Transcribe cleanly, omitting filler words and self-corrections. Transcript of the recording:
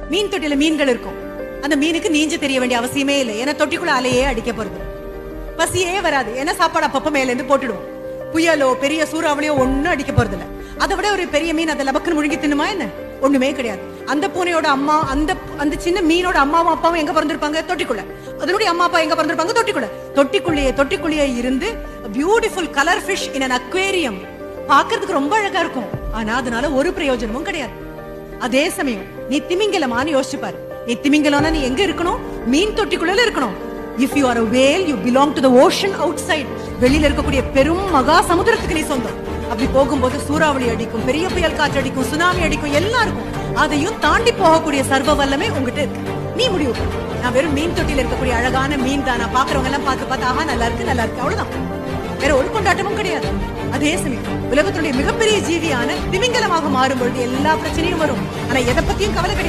மீன் தொட்டில மீன்கள் இருக்கும். அந்த மீனுக்கு நீஞ்ச தெரிய வேண்டிய அவசியமே இல்லை. ஏன்னா தொட்டிக்குள்ள அலையே அடிக்க போறது. பசியே வராது. ஏன்னா சாப்பாடு அப்பப்ப மேல இருந்து போட்டுடுவோம். புயலோ பெரிய சூறாவளியோ ஒன்னும் அடிக்க போறது இல்ல. அதை விட ஒரு பெரிய மீன் அதை லபக்குன்னு முழுங்கி தின்னுமா என்ன? ஒண்ணுமே கிடையாது. அந்த பூனையோட அம்மா அந்த சின்ன மீனோட அம்மாவும் அப்பாவும் எங்க பிறந்திருப்பாங்க? தொட்டிக்குள்ள. அதனுடைய அம்மா அப்பா எங்க பிறந்திருப்பாங்க? தொட்டிக்குள்ள. தொட்டிக்குள்ளேயே இருந்து beautiful colour fish in an aquarium. பாக்குறதுக்கு ரொம்ப அழகா இருக்கும். ஆனா அதனால ஒரு பிரயோஜனமும் கிடையாது. அதே சமயம் நீ திமிங்கலமான்னு யோசிச்சு பாரு. நீ திமிங்கலம்னா நீ எங்க இருக்கணும்? மீன் தொட்டிக்குள்ள இருக்கணும். If you are a whale, you belong to the ocean outside. வெளியில இருக்கக்கூடிய பெரும் மகா சமுத்திரத்துக்கு நீ சொந்தம். அப்படி போகும்போது சூறாவளி அடிக்கும், பெரிய புயல் காற்று அடிக்கும், சுனாமி அடிக்கும், எல்லாம் இருக்கும். அதையும் தாண்டி போகக்கூடிய சர்வ வல்லமை உங்ககிட்ட இருக்கு. நீ முடிவு பண்ணு. நான் வெறும் மீன் தொட்டில இருக்கக்கூடிய அழகான மீன் தானா பாக்குறவங்க எல்லாம் பார்த்து ஆஹா நல்லா இருக்கு அவ்வளவுதான். வேற ஒரு கொண்டாட்டமும் கிடையாது. அதே சமயம் உலகத்துடைய மிகப்பெரிய ஜீவியான திமிங்கலமாக மாறும்பொழுது எல்லா பிரச்சனையும் வரும். ஆனா எதை பத்தியும் கவலை கிடையாது.